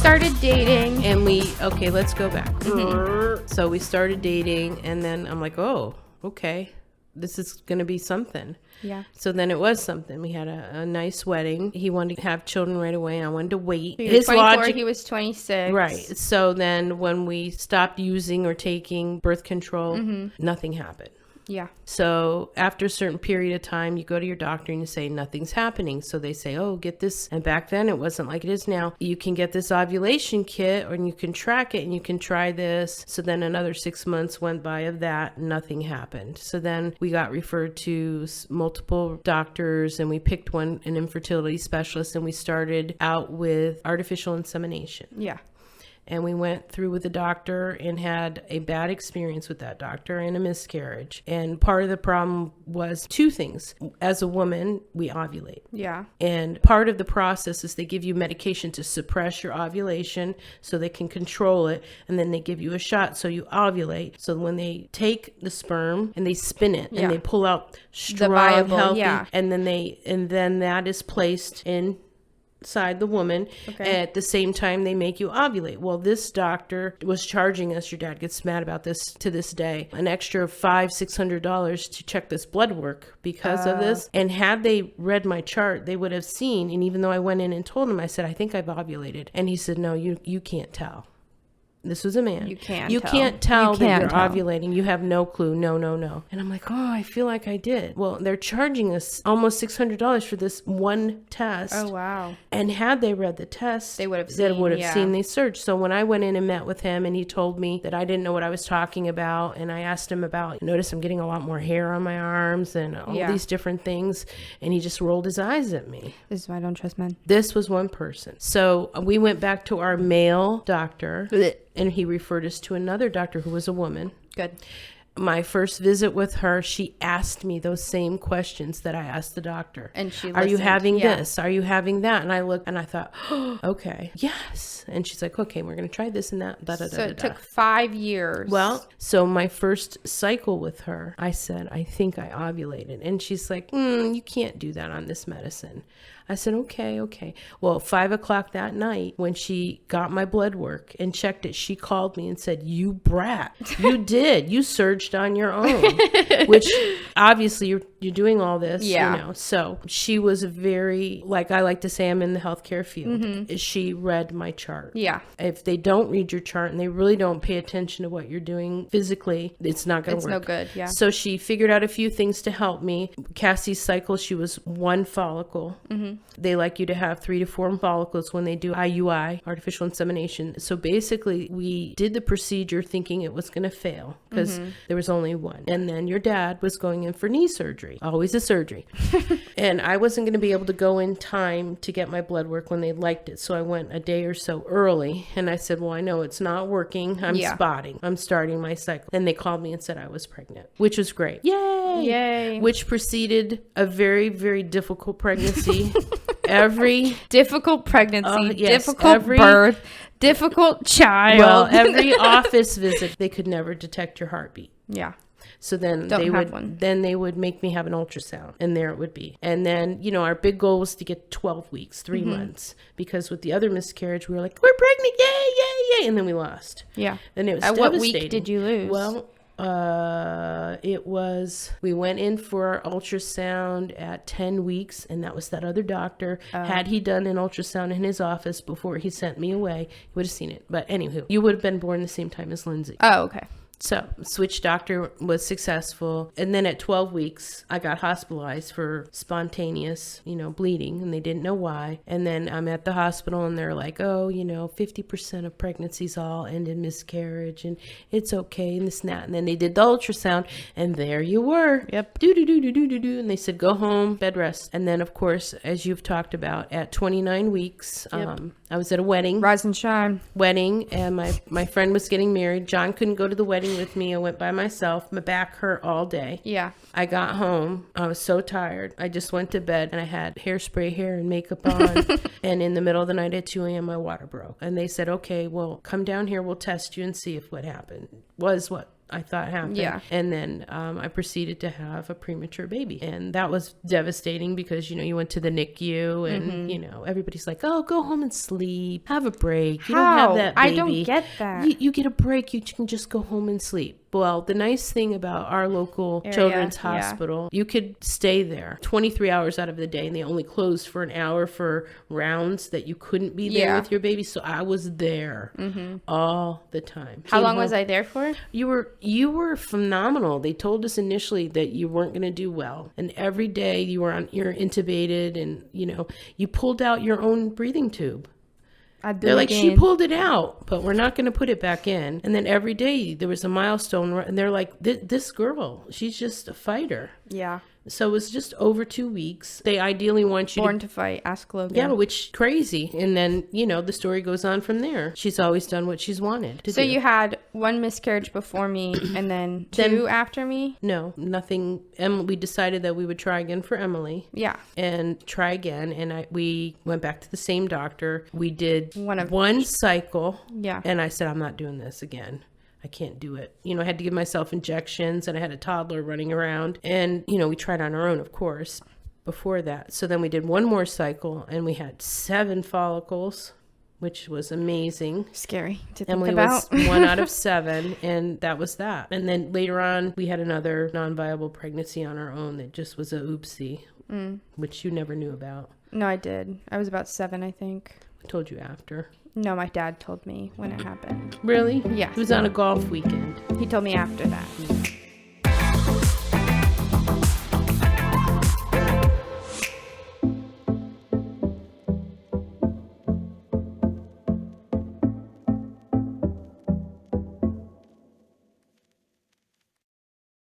started dating. And let's go back. Mm-hmm. So we started dating, and then I'm like, oh, okay, this is going to be something. Yeah. So then it was something. We had a nice wedding. He wanted to have children right away, and I wanted to wait. He was 24, he was 26. Right. So then when we stopped using or taking birth control, nothing happened. Yeah. So after a certain period of time, you go to your doctor and you say, nothing's happening. So they say, oh, get this. And back then it wasn't like it is now. You can get this ovulation kit, and you can track it, and you can try this. So then another 6 months went by of that. Nothing happened. So then we got referred to multiple doctors, and we picked an infertility specialist, and we started out with artificial insemination. Yeah. And we went through with the doctor and had a bad experience with that doctor and a miscarriage. And part of the problem was two things. As a woman, we ovulate. Yeah. And part of the process is they give you medication to suppress your ovulation so they can control it. And then they give you a shot so you ovulate. So when they take the sperm and they spin it and they pull out strong, viable, healthy, and then that is placed inside the woman. Okay. At the same time they make you ovulate. Well, this doctor was charging us, your dad gets mad about this to this day, an extra $500-$600 to check this blood work because of this. And had they read my chart, they would have seen. And even though I went in and told him, I said, I think I've ovulated. And he said, no, you can't tell. This was a man. You can't tell that you're ovulating. You have no clue. No. And I'm like, oh, I feel like I did. Well, they're charging us almost $600 for this one test. Oh, wow. And had they read the test, they would have seen the search. So when I went in and met with him, and he told me that I didn't know what I was talking about, and I asked him about, notice I'm getting a lot more hair on my arms and all these different things, and he just rolled his eyes at me. This is why I don't trust men. This was one person. So we went back to our male doctor. And he referred us to another doctor who was a woman. Good. My first visit with her, she asked me those same questions that I asked the doctor. And she listened. Are you having this? Are you having that? And I looked and I thought, oh, okay, yes. And she's like, okay, we're going to try this and that. So it took 5 years. Well, so my first cycle with her, I said, I think I ovulated. And she's like, you can't do that on this medicine. I said, okay. Well, 5:00 that night, when she got my blood work and checked it, she called me and said, you brat, you did. You surged on your own, which obviously you're doing all this, So she was very, like I like to say, I'm in the healthcare field. Mm-hmm. She read my chart. Yeah. If they don't read your chart and they really don't pay attention to what you're doing physically, it's not going to work. It's no good, yeah. So she figured out a few things to help me. Cassie's cycle, she was one follicle. Mm-hmm. They like you to have 3 to 4 follicles when they do IUI, artificial insemination. So basically, we did the procedure thinking it was going to fail because there was only one. And then your dad was going in for knee surgery, always a surgery. And I wasn't going to be able to go in time to get my blood work when they liked it. So I went a day or so early. And I said, well, I know it's not working. I'm spotting. I'm starting my cycle. Then they called me and said I was pregnant, which was great. Yay! Which preceded a very, very difficult pregnancy. Difficult pregnancy, difficult birth, difficult child. Well, every office visit, they could never detect your heartbeat. Yeah. So then they would make me have an ultrasound, and there it would be. And then, our big goal was to get 12 weeks, 3 months, because with the other miscarriage, we were like, we're pregnant, yay, and then we lost. Yeah. And it was devastating. What week did you lose? Well, we went in for our ultrasound at 10 weeks, and that was that other doctor. Had he done an ultrasound in his office before he sent me away, he would have seen it. But anywho, you would have been born the same time as Lindsay. Oh, okay. So switch doctor was successful. And then at 12 weeks, I got hospitalized for spontaneous, bleeding, and they didn't know why. And then I'm at the hospital and they're like, oh, 50% of pregnancies all end in miscarriage and it's okay and this and that. And then they did the ultrasound and there you were. Yep. Do. And they said, go home, bed rest. And then, of course, as you've talked about, at 29 weeks, I was at a wedding. Rise and shine. Wedding. And my friend was getting married. John couldn't go to the wedding with me. I went by myself. My back hurt all day. Yeah. I got home. I was so tired. I just went to bed and I had hairspray hair and makeup on. And in the middle of the night at 2 a.m. my water broke. And they said, okay, well, come down here. We'll test you and see if what happened was what I thought happened. Yeah. And then I proceeded to have a premature baby. And that was devastating because, you went to the NICU and, everybody's like, oh, go home and sleep. Have a break. You don't have that baby. I don't get that. You get a break. You can just go home and sleep. Well, the nice thing about our local children's hospital, you could stay there 23 hours out of the day, and they only closed for an hour for rounds that you couldn't be there with your baby. So I was there all the time. How long was I there for? You were phenomenal. They told us initially that you weren't going to do well, and every day you're intubated, and you pulled out your own breathing tube. They're like, she pulled it out, but we're not going to put it back in. And then every day there was a milestone, and they're like, this girl, she's just a fighter. Yeah. So it was just over 2 weeks. They ideally want you Born to fight. Ask Logan. Yeah, which crazy. And then, the story goes on from there. She's always done what she's wanted to do. So you had one miscarriage before me and then two after me? No, nothing. We decided that we would try again for Emily. Yeah. And try again. And we went back to the same doctor. We did one cycle. Yeah. And I said, I'm not doing this again. I can't do it. I had to give myself injections, and I had a toddler running around. And, we tried on our own, of course, before that. So then we did one more cycle, and we had 7 follicles, which was amazing. Scary to think Emily about. was 1 out of 7, and that was that. And then later on, we had another non-viable pregnancy on our own that just was a oopsie, which you never knew about. No, I did. I was about 7, I think. I told you after. No, my dad told me when it happened. Really? Yeah. It was on a golf weekend. He told me after that.